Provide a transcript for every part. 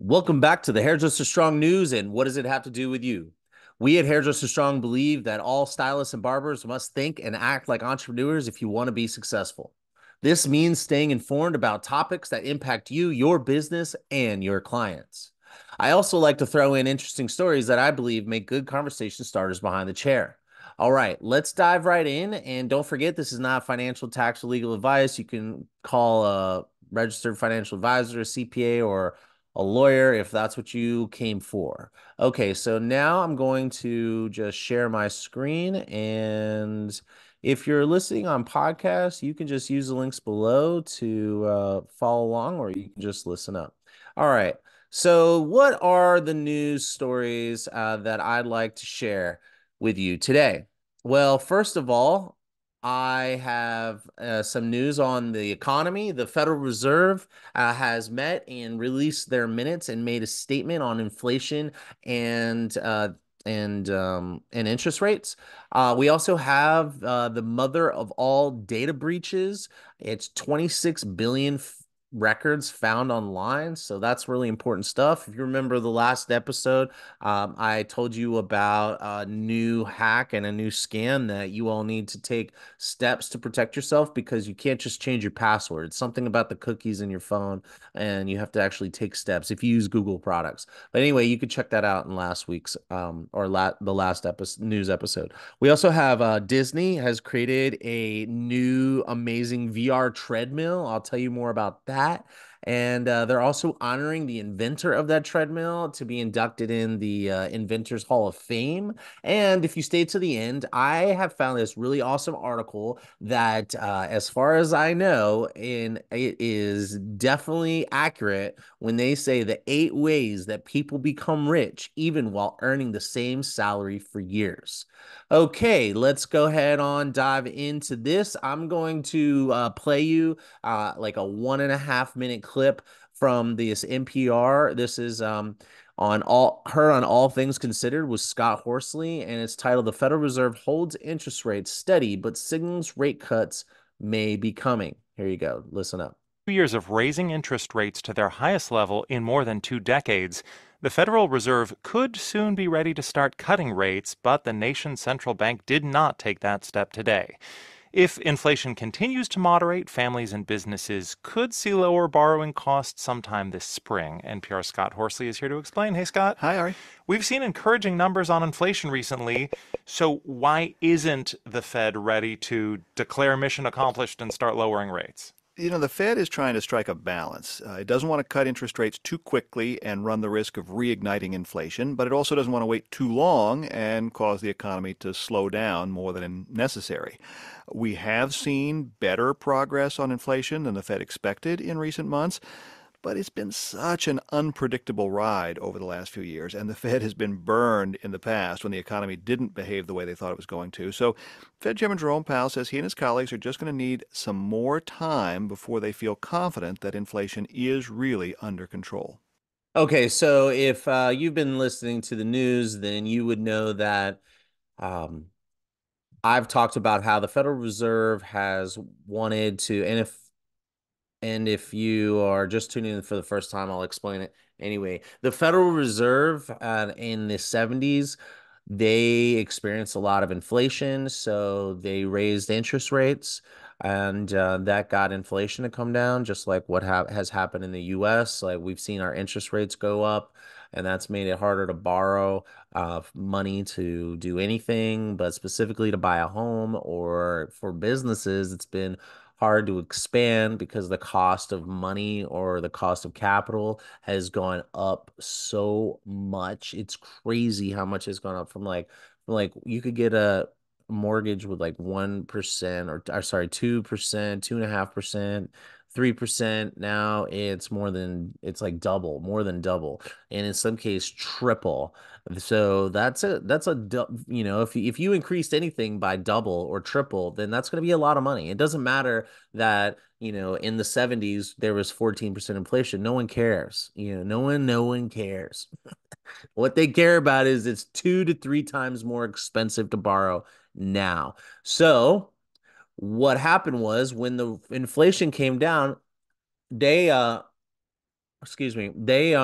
Welcome back to the Hairdresser Strong News. And what does it have to do with you? We at Hairdresser Strong believe that all stylists and barbers must think and act like entrepreneurs if you want to be successful. This means staying informed about topics that impact you, your business, and your clients. I also like to throw in interesting stories that I believe make good conversation starters behind the chair. All right, let's dive right in. And don't forget, this is not financial, tax, or legal advice. You can call a registered financial advisor, a CPA, or a lawyer if that's what you came for. Okay, so now I'm going to just share my screen. And if you're listening on podcast, you can just use the links below to follow along, or you can just listen up. All right. So, what are the news stories that I'd like to share with you today? Well, first of all, I have some news on the economy. The Federal Reserve has met and released their minutes and made a statement on inflation and and interest rates. We also have the mother of all data breaches. It's 26 billion records found online. So that's really important stuff. If you remember the last episode, I told you about a new hack and a new scam that you all need to take steps to protect yourself because you can't just change your password. It's something about the cookies in your phone, and you have to actually take steps if you use Google products. But anyway, you could check that out in last week's the last episode news episode. We also have Disney has created a new amazing VR treadmill. I'll tell you more about that. And they're also honoring the inventor of that treadmill to be inducted in the Inventors Hall of Fame. And if you stay to the end, I have found this really awesome article that, as far as I know, it is definitely accurate when they say the 8 ways that people become rich, even while earning the same salary for years. Okay, let's go ahead on dive into this. I'm going to play you like a 1.5 minute clip from this NPR. This is on All Things Considered with Scott Horsley, and it's titled "The Federal Reserve Holds Interest Rates Steady, but Signals Rate Cuts May Be Coming." Here you go. Listen up. 2 years of raising interest rates to their highest level in more than 2 decades, the Federal Reserve could soon be ready to start cutting rates, but the nation's central bank did not take that step today. If inflation continues to moderate, families and businesses could see lower borrowing costs sometime this spring. NPR's Scott Horsley is here to explain. Hey, Scott. Hi, Ari. We've seen encouraging numbers on inflation recently, so why isn't the Fed ready to declare mission accomplished and start lowering rates? The Fed is trying to strike a balance. It doesn't want to cut interest rates too quickly and run the risk of reigniting inflation, but it also doesn't want to wait too long and cause the economy to slow down more than necessary. We have seen better progress on inflation than the Fed expected in recent months, but it's been such an unpredictable ride over the last few years, and the Fed has been burned in the past when the economy didn't behave the way they thought it was going to. So Fed Chairman Jerome Powell says he and his colleagues are just going to need some more time before they feel confident that inflation is really under control. Okay, so if you've been listening to the news, then you would know that um, I've talked about how the Federal Reserve has wanted to, and if you are just tuning in for the first time, I'll explain it anyway. The Federal Reserve in the 70s, they experienced a lot of inflation, so they raised interest rates, and that got inflation to come down, just like what has happened in the US. Like we've seen our interest rates go up, and that's made it harder to borrow money to do anything, but specifically to buy a home or for businesses, it's been hard to expand because the cost of money or the cost of capital has gone up so much. It's crazy how much it's gone up from like you could get a mortgage with like 1% or sorry, 2%, 2.5%, 3%. Now it's like double, more than double, and in some case triple. So if you increased anything by double or triple, then that's going to be a lot of money. It doesn't matter that, in the 70s there was 14% inflation. No one cares. No one cares. What they care about is it's 2 to 3 times more expensive to borrow now. So what happened was when the inflation came down, they excuse me, they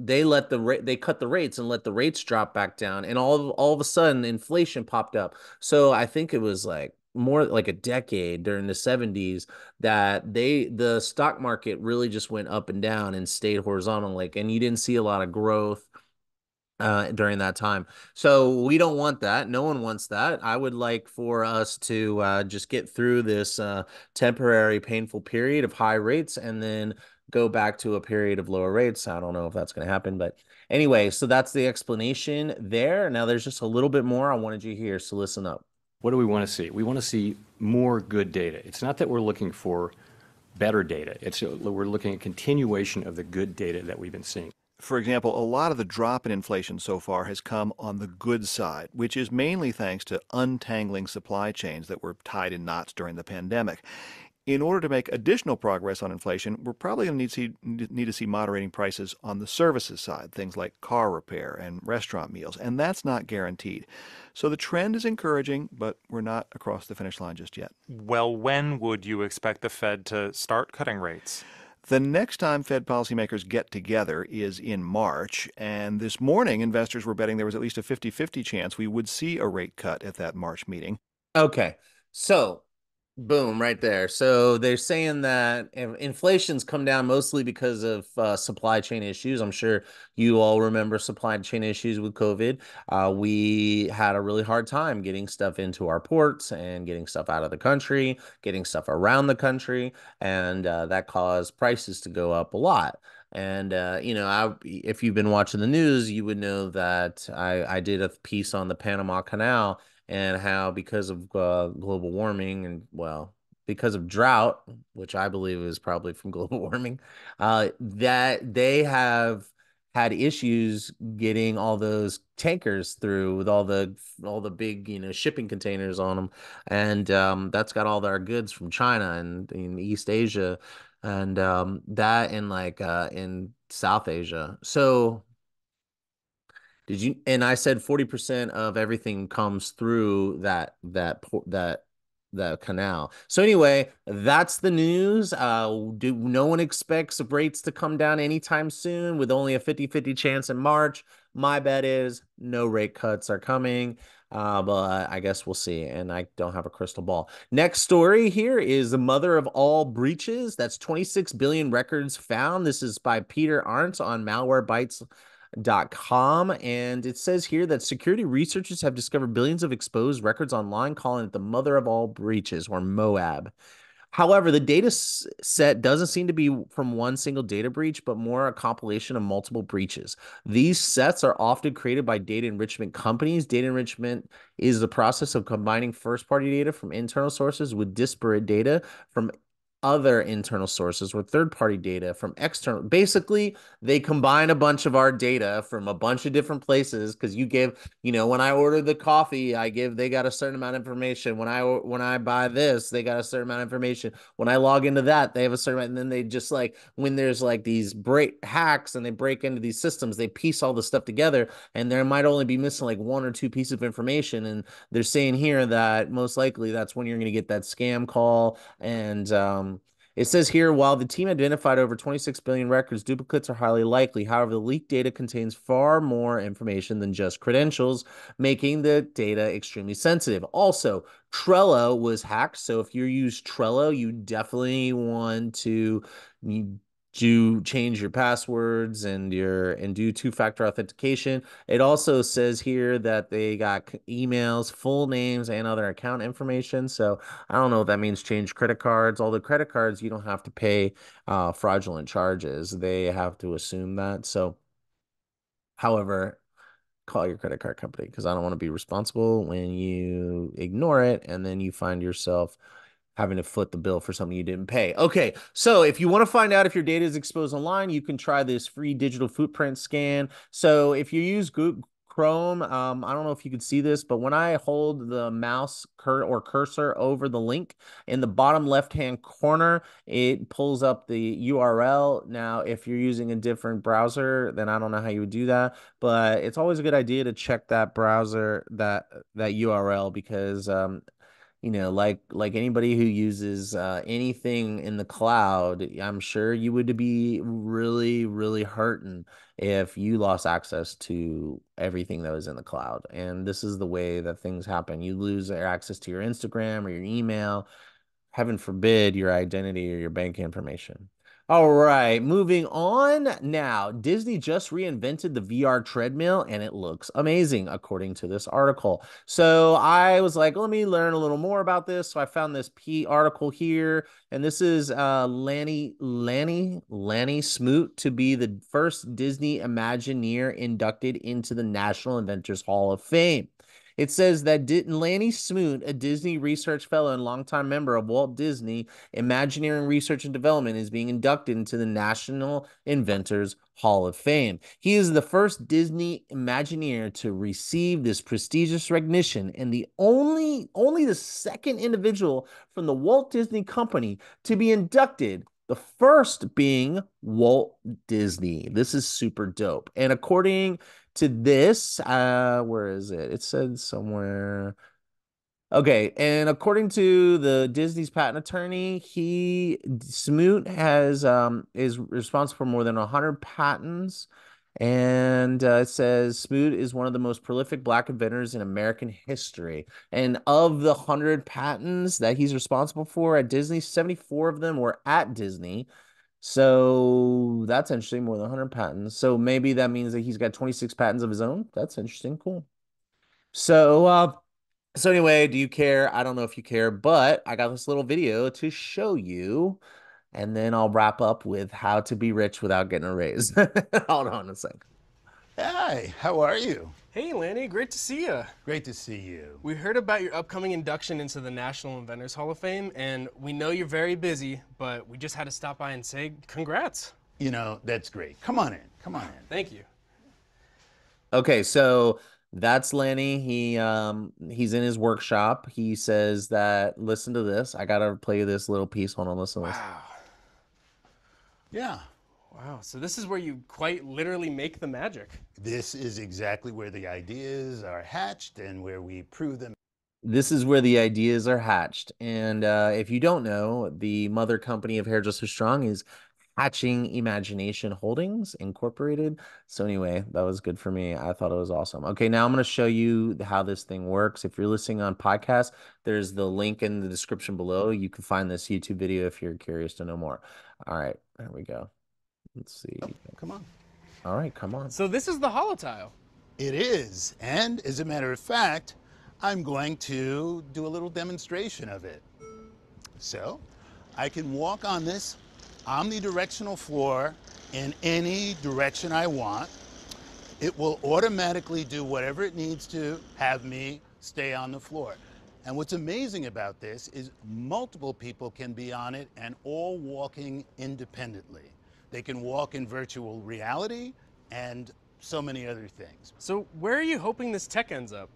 they cut the rates and let the rates drop back down, and all of a sudden inflation popped up. So I think it was like more like a decade during the 70s that the stock market really just went up and down and stayed horizontal, like, and you didn't see a lot of growth during that time. So we don't want that. No one wants that. I would like for us to just get through this temporary painful period of high rates and then go back to a period of lower rates. I don't know if that's going to happen, but anyway, so that's the explanation there. Now there's just a little bit more I wanted you to hear, so listen up. What do we want to see? We want to see more good data. It's not that we're looking for better data. We're looking at continuation of the good data that we've been seeing. For example, a lot of the drop in inflation so far has come on the good side, which is mainly thanks to untangling supply chains that were tied in knots during the pandemic. In order to make additional progress on inflation, we're probably going to need to see moderating prices on the services side, things like car repair and restaurant meals, and that's not guaranteed. So the trend is encouraging, but we're not across the finish line just yet. Well, when would you expect the Fed to start cutting rates? The next time Fed policymakers get together is in March, and this morning investors were betting there was at least a 50-50 chance we would see a rate cut at that March meeting. Okay. So boom, right there. So they're saying that inflation's come down mostly because of supply chain issues. I'm sure you all remember supply chain issues with COVID. We had a really hard time getting stuff into our ports and getting stuff out of the country, getting stuff around the country, and that caused prices to go up a lot. And if you've been watching the news, you would know that I did a piece on the Panama Canal and how because of global warming and, well, because of drought, which I believe is probably from global warming, that they have had issues getting all those tankers through with all the big, shipping containers on them, and that's got all our goods from China and in East Asia, and that in like in South Asia. So did you? And I said 40% of everything comes through that canal. So anyway, that's the news. No one expects rates to come down anytime soon with only a 50-50 chance in March. My bet is no rate cuts are coming. But I guess we'll see. And I don't have a crystal ball. Next story here is the mother of all breaches. That's 26 billion records found. This is by Peter Arndt on malwarebytes.com, and it says here that security researchers have discovered billions of exposed records online, calling it the mother of all breaches, or MOAB. However, the data set doesn't seem to be from one single data breach, but more a compilation of multiple breaches. These sets are often created by data enrichment companies. Data enrichment is the process of combining first-party data from internal sources with disparate data from other internal sources or third-party data from external. Basically, they combine a bunch of our data from a bunch of different places because when I order the coffee, they got a certain amount of information. When I buy this, they got a certain amount of information. When I log into that, they have a certain amount, and then they just like when there's like these break hacks and they break into these systems, they piece all the stuff together, and there might only be missing like one or two pieces of information. And they're saying here that most likely that's when you're going to get that scam call. And it says here, while the team identified over 26 billion records, duplicates are highly likely. However, the leaked data contains far more information than just credentials, making the data extremely sensitive. Also, Trello was hacked. So if you use Trello, you definitely want to change your passwords and do two-factor authentication. It also says here that they got emails, full names, and other account information. So I don't know what that means. Change credit cards. All the credit cards, you don't have to pay fraudulent charges. They have to assume that. So, however, call your credit card company because I don't want to be responsible when you ignore it and then you find yourself having to foot the bill for something you didn't pay. Okay, so if you want to find out if your data is exposed online, you can try this free digital footprint scan. So if you use Google Chrome, I don't know if you can see this, but when I hold the mouse or cursor over the link in the bottom left-hand corner, it pulls up the URL. Now, if you're using a different browser, then I don't know how you would do that, but it's always a good idea to check that browser, that URL, because like anybody who uses anything in the cloud, I'm sure you would be really, really hurting if you lost access to everything that was in the cloud. And this is the way that things happen. You lose access to your Instagram or your email, heaven forbid, your identity or your bank information. All right, moving on now. Disney just reinvented the VR treadmill and it looks amazing, according to this article. So I was like, let me learn a little more about this. So I found this P article here, and this is Lanny Smoot to be the first Disney Imagineer inducted into the National Inventors Hall of Fame. It says that Lanny Smoot, a Disney research fellow and longtime member of Walt Disney Imagineering Research and Development, is being inducted into the National Inventors Hall of Fame. He is the first Disney Imagineer to receive this prestigious recognition and the only the second individual from the Walt Disney Company to be inducted. The first being Walt Disney. This is super dope. And according to this, where is it? It said somewhere. Okay, and according to the Disney's patent attorney, Smoot is responsible for more than 100 patents, and it says Smoot is one of the most prolific Black inventors in American history. And of the 100 patents that he's responsible for at Disney, 74 of them were at Disney. So that's interesting, more than 100 patents. So maybe that means that he's got 26 patents of his own. That's interesting. Cool. So, so anyway, do you care? I don't know if you care, but I got this little video to show you, and then I'll wrap up with how to be rich without getting a raise. Hold on a sec. Hi, how are you? Hey, Lanny, great to see you. Great to see you. We heard about your upcoming induction into the National Inventors Hall of Fame, and we know you're very busy, but we just had to stop by and say congrats. You know, that's great. Come on in. Come on in. Thank you. Okay, so that's Lanny. He's in his workshop. He says that, listen to this. I gotta play this little piece. Hold on, listen to this. Wow. Yeah. Wow, so this is where you quite literally make the magic. This is exactly where the ideas are hatched and where we prove them. This is where the ideas are hatched. And if you don't know, the mother company of Hairdresser Strong is Hatching Imagination Holdings Incorporated. So anyway, that was good for me. I thought it was awesome. Okay, now I'm going to show you how this thing works. If you're listening on podcast, there's the link in the description below. You can find this YouTube video if you're curious to know more. All right, there we go. Let's see. Come on. All right, come on. So this is the holotile. It is. And as a matter of fact, I'm going to do a little demonstration of it. So I can walk on this omnidirectional floor in any direction I want. It will automatically do whatever it needs to have me stay on the floor. And what's amazing about this is multiple people can be on it and all walking independently. They can walk in virtual reality and so many other things. So where are you hoping this tech ends up?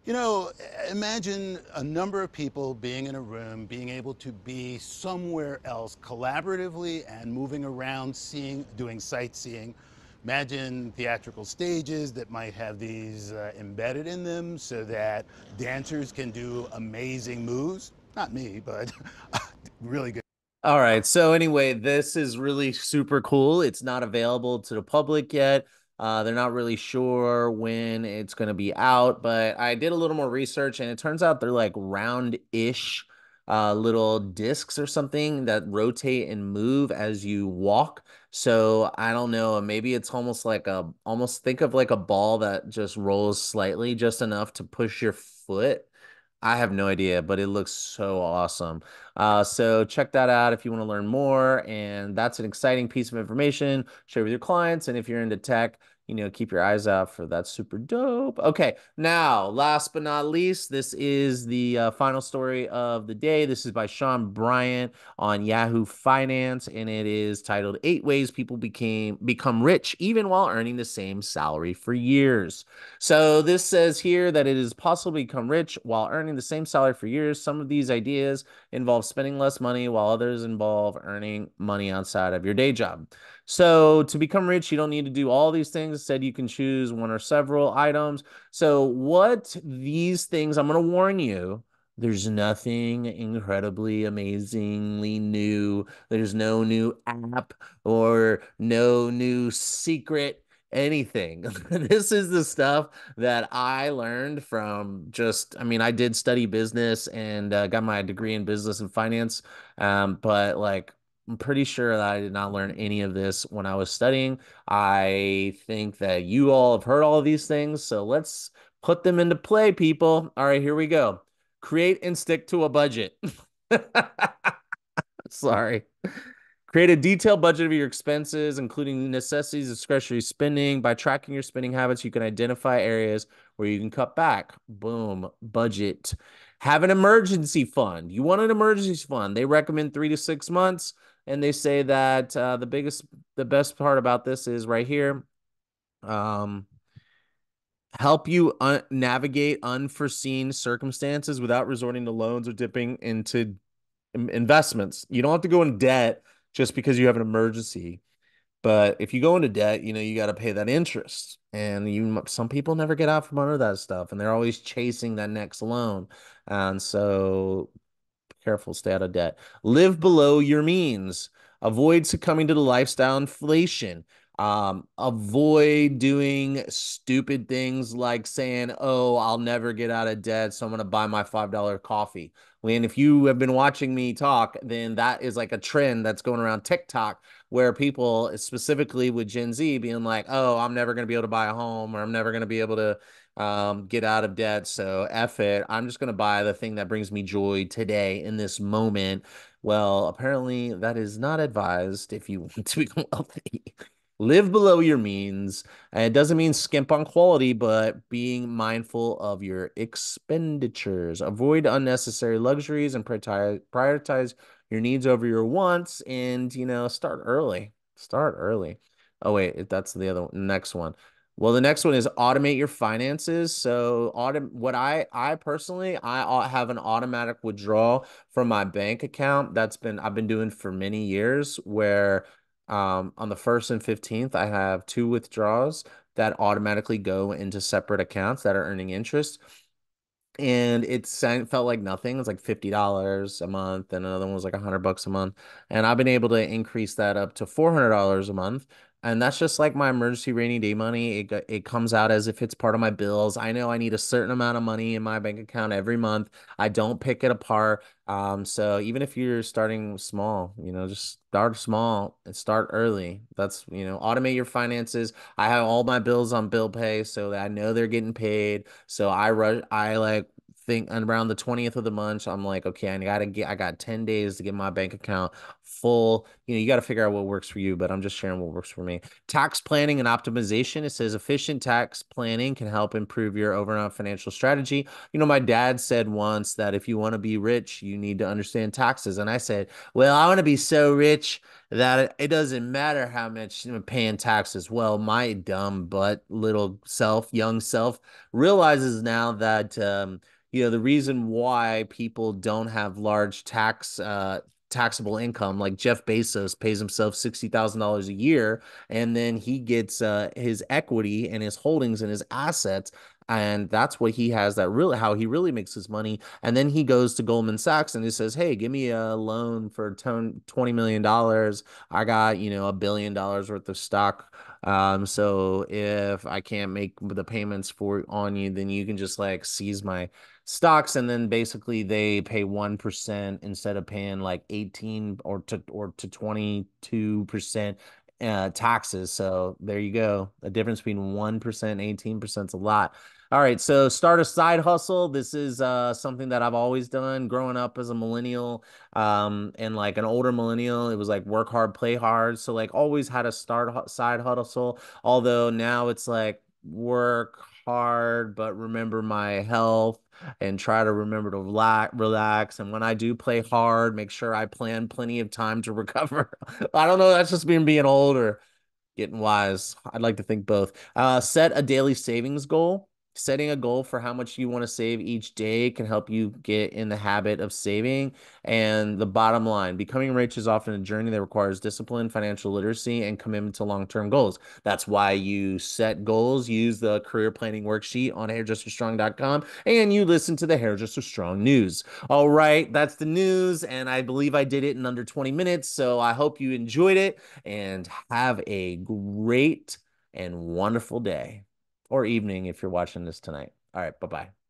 You know, imagine a number of people being in a room, being able to be somewhere else collaboratively and moving around, doing sightseeing. Imagine theatrical stages that might have these embedded in them so that dancers can do amazing moves. Not me, but really good. All right. So anyway, this is really super cool. It's not available to the public yet. They're not really sure when it's going to be out, but I did a little more research and it turns out they're like round-ish little discs or something that rotate and move as you walk. So I don't know, maybe it's almost like almost think of like a ball that just rolls slightly, just enough to push your foot. I have no idea, but it looks so awesome. So check that out if you want to learn more. And that's an exciting piece of information. Share with your clients. And if you're into tech, keep your eyes out for that. Super dope. Okay, now, last but not least, this is the final story of the day. This is by Sean Bryant on Yahoo Finance, and it is titled 8 Ways People Become Rich Even While Earning the Same Salary for Years. So this says here that it is possible to become rich while earning the same salary for years. Some of these ideas involve spending less money, while others involve earning money outside of your day job. So to become rich, you don't need to do all these things. Instead, you can choose one or several items. So what these things, I'm going to warn you, There's nothing incredibly amazingly new. There's no new app or no new secret anything. This is the stuff that I learned from just, I mean, I did study business and got my degree in business and finance. But like, I'm pretty sure that I did not learn any of this when I was studying. I think that you all have heard all of these things. So let's put them into play, people. All right, here we go. Create and stick to a budget. Sorry. Create a detailed budget of your expenses, including necessities, discretionary spending. By tracking your spending habits, you can identify areas where you can cut back. Boom, budget. Have an emergency fund. You want an emergency fund. They recommend 3 to 6 months, and they say that the best part about this is right here. Help you navigate unforeseen circumstances without resorting to loans or dipping into investments. You don't have to go in debt just because you have an emergency. But if you go into debt, you got to pay that interest. And some people never get out from under that stuff, and they're always chasing that next loan. And so careful, stay out of debt. Live below your means. Avoid succumbing to the lifestyle inflation. Avoid doing stupid things like saying, "Oh, I'll never get out of debt, so I'm gonna buy my $5 coffee." When if you have been watching me talk, then that is like a trend that's going around TikTok where people, specifically with Gen Z, being like, "Oh, I'm never gonna be able to buy a home, or I'm never gonna be able to get out of debt. So F it. I'm just going to buy the thing that brings me joy today in this moment." Well, apparently that is not advised if you want to become wealthy. Live below your means. And it doesn't mean skimp on quality, but being mindful of your expenditures. Avoid unnecessary luxuries and prioritize your needs over your wants. And, start early. Start early. Oh, wait, that's the next one. Well, the next one is automate your finances. So, what I personally I have an automatic withdrawal from my bank account I've been doing for many years, where on the 1st and 15th I have two withdrawals that automatically go into separate accounts that are earning interest. And felt like nothing. It's like $50 a month, and another one was like $100 a month. And I've been able to increase that up to $400 a month. And that's just like my emergency rainy day money. It comes out as if it's part of my bills. I know I need a certain amount of money in my bank account every month. I don't pick it apart. So even if you're starting small, just start small and start early. That's, automate your finances. I have all my bills on bill pay so that I know they're getting paid. So I like think around the 20th of the month, I'm like, okay, I got 10 days to get my bank account full. You got to figure out what works for you, but I'm just sharing what works for me. Tax planning and optimization. It says efficient tax planning can help improve your overall financial strategy. My dad said once that if you want to be rich, you need to understand taxes. And I said, well, I want to be so rich that it doesn't matter how much I'm paying taxes. Well, my dumb but young self realizes now that the reason why people don't have large taxable income, like Jeff Bezos pays himself $60,000 a year, and then he gets his equity and his holdings and his assets, and that's what he has, that really how he really makes his money. And then he goes to Goldman Sachs and he says, "Hey, give me a loan for $20 million. I got, $1 billion worth of stock. So if I can't make the payments on you, then you can just like seize my stocks." And then basically they pay 1% instead of paying like 18 or to 22% taxes. So there you go. The difference between 1% and 18% is a lot. All right, so start a side hustle. This is something that I've always done growing up as a millennial, and like an older millennial. It was like work hard, play hard. So like always had a side hustle. Although now it's like work hard, but remember my health and try to remember to relax. And when I do play hard, make sure I plan plenty of time to recover. I don't know. That's just being older, getting wise. I'd like to think both. Set a daily savings goal. Setting a goal for how much you want to save each day can help you get in the habit of saving. And the bottom line, becoming rich is often a journey that requires discipline, financial literacy, and commitment to long-term goals. That's why you set goals, use the career planning worksheet on hairdresserstrong.com, and you listen to the Hairdresser Strong news. All right, that's the news, and I believe I did it in under 20 minutes, so I hope you enjoyed it, and have a great and wonderful day or evening if you're watching this tonight. All right, bye-bye.